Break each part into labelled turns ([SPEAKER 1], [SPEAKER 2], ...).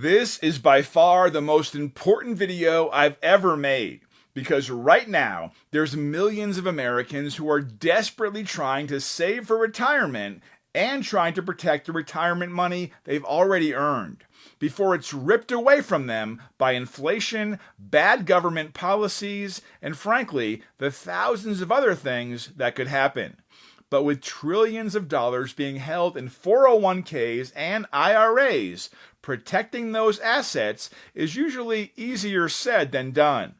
[SPEAKER 1] This is by far the most important video I've ever made because right now there's millions of Americans who are desperately trying to save for retirement and trying to protect the retirement money they've already earned before it's ripped away from them by inflation, bad government policies, and frankly, the thousands of other things that could happen. But with trillions of dollars being held in 401ks and IRAs, protecting those assets is usually easier said than done.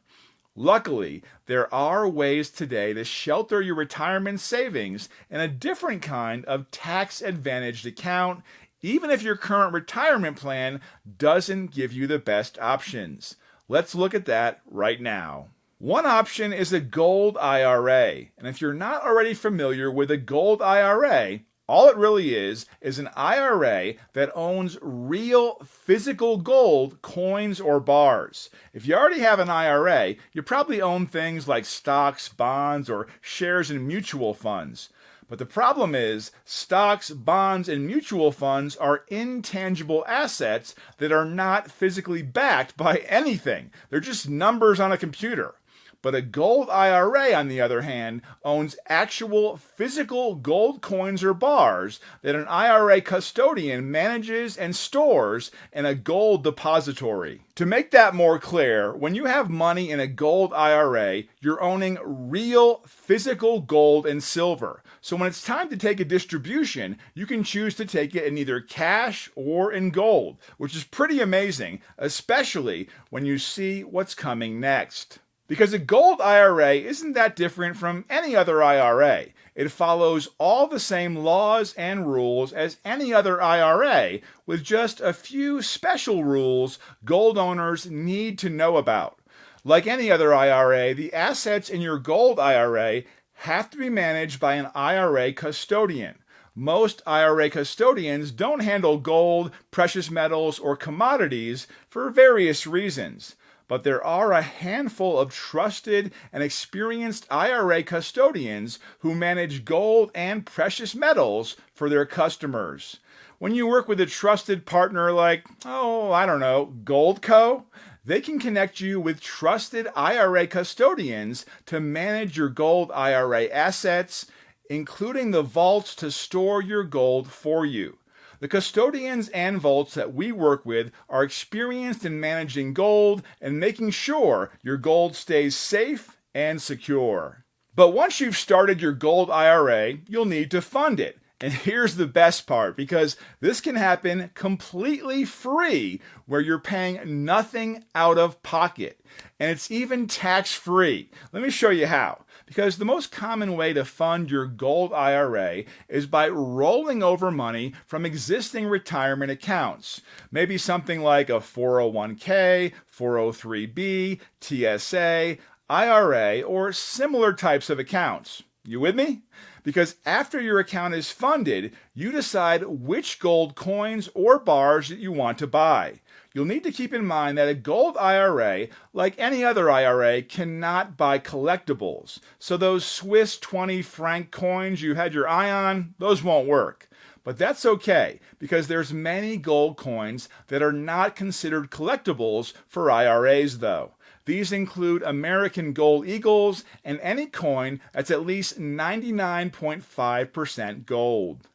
[SPEAKER 1] Luckily, there are ways today to shelter your retirement savings in a different kind of tax-advantaged account, even if your current retirement plan doesn't give you the best options. Let's look at that right now. One option is a Gold IRA, and if you're not already familiar with a Gold IRA, all it really is an IRA that owns real physical gold coins or bars. If you already have an IRA, you probably own things like stocks, bonds, or shares in mutual funds. But the problem is, stocks, bonds, and mutual funds are intangible assets that are not physically backed by anything. They're just numbers on a computer. But a Gold IRA, on the other hand, owns actual physical gold coins or bars that an IRA custodian manages and stores in a gold depository. To make that more clear, when you have money in a Gold IRA, you're owning real physical gold and silver. So when it's time to take a distribution, you can choose to take it in either cash or in gold, which is pretty amazing, especially when you see what's coming next. Because a Gold IRA isn't that different from any other IRA. It follows all the same laws and rules as any other IRA, with just a few special rules gold owners need to know about. Like any other IRA, the assets in your Gold IRA have to be managed by an IRA custodian. Most IRA custodians don't handle gold, precious metals, or commodities for various reasons. But there are a handful of trusted and experienced IRA custodians who manage gold and precious metals for their customers. When you work with a trusted partner like, Goldco, they can connect you with trusted IRA custodians to manage your Gold IRA assets, including the vaults to store your gold for you. The custodians and vaults that we work with are experienced in managing gold and making sure your gold stays safe and secure. But once you've started your Gold IRA, you'll need to fund it. And here's the best part, because this can happen completely free, where you're paying nothing out of pocket. And it's even tax-free. Let me show you how. Because the most common way to fund your Gold IRA is by rolling over money from existing retirement accounts. Maybe something like a 401k, 403b, TSA, IRA, or similar types of accounts. You with me? Because after your account is funded, you decide which gold coins or bars that you want to buy. You'll need to keep in mind that a Gold IRA, like any other IRA, cannot buy collectibles. So those Swiss 20 franc coins you had your eye on, those won't work. But that's okay, because there's many gold coins that are not considered collectibles for IRAs though. These include American Gold Eagles and any coin that's at least 99.5% gold.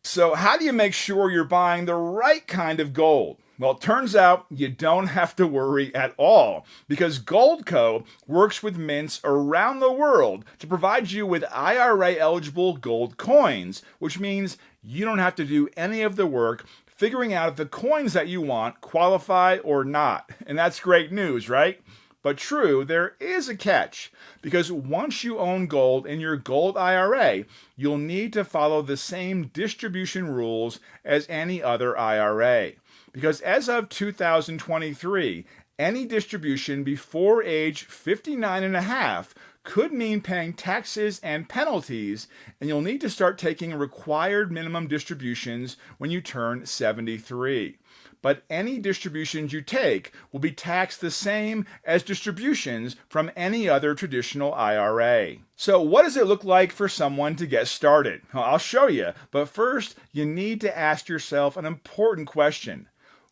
[SPEAKER 1] So how do you make sure you're buying the right kind of gold? Well, it turns out you don't have to worry at all, because Goldco works with mints around the world to provide you with IRA-eligible gold coins, which means you don't have to do any of the work figuring out if the coins that you want qualify or not. And that's great news, right? But true, there is a catch, because once you own gold in your Gold IRA, you'll need to follow the same distribution rules as any other IRA. Because as of 2023, any distribution before age 59 and a half could mean paying taxes and penalties, and you'll need to start taking required minimum distributions when you turn 73. But any distributions you take will be taxed the same as distributions from any other traditional IRA. So what does it look like for someone to get started? Well, I'll show you, but first you need to ask yourself an important question.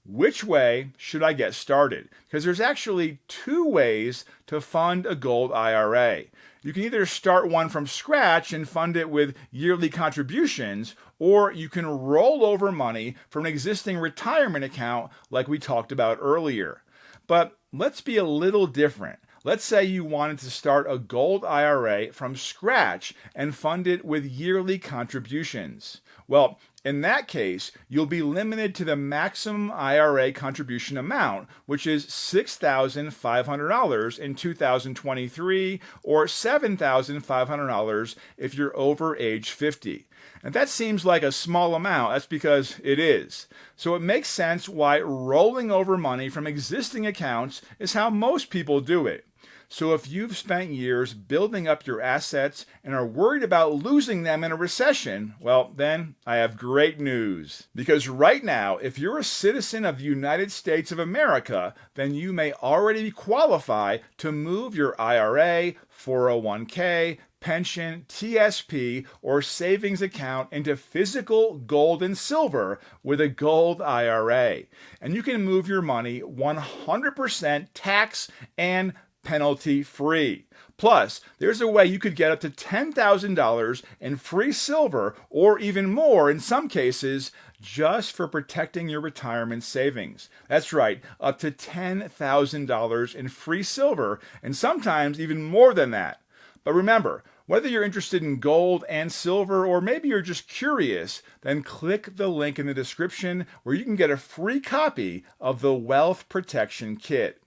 [SPEAKER 1] which way should I get started? Because there's actually two ways to fund a Gold IRA. You can either start one from scratch and fund it with yearly contributions, or you can roll over money from an existing retirement account like we talked about earlier. But let's be a little different. Let's say you wanted to start a Gold IRA from scratch and fund it with yearly contributions. Well, in that case, you'll be limited to the maximum IRA contribution amount, which is $6,500 in 2023 or $7,500 if you're over age 50. And that seems like a small amount. That's because it is. So it makes sense why rolling over money from existing accounts is how most people do it. So if you've spent years building up your assets and are worried about losing them in a recession, well, then I have great news. Because right now, if you're a citizen of the United States of America, then you may already qualify to move your IRA, 401k, pension, TSP, or savings account into physical gold and silver with a Gold IRA. And you can move your money 100% tax and penalty free. Plus, there's a way you could get up to $10,000 in free silver or even more in some cases just for protecting your retirement savings. That's right, up to $10,000 in free silver and sometimes even more than that. But remember, whether you're interested in gold and silver or maybe you're just curious, then click the link in the description where you can get a free copy of the Wealth Protection Kit.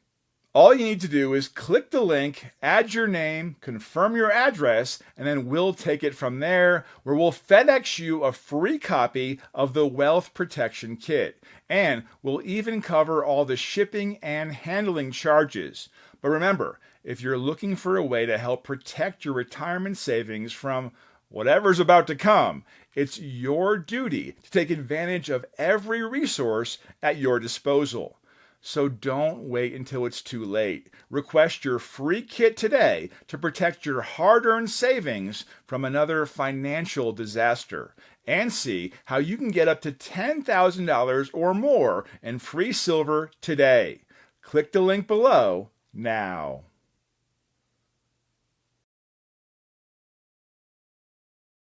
[SPEAKER 1] All you need to do is click the link, add your name, confirm your address, and then we'll take it from there, where we'll FedEx you a free copy of the Wealth Protection Kit. And we'll even cover all the shipping and handling charges. But remember, if you're looking for a way to help protect your retirement savings from whatever's about to come, it's your duty to take advantage of every resource at your disposal. So don't wait until it's too late. Request your free kit today to protect your hard-earned savings from another financial disaster. And see how you can get up to $10,000 or more in free silver today. Click the link below now.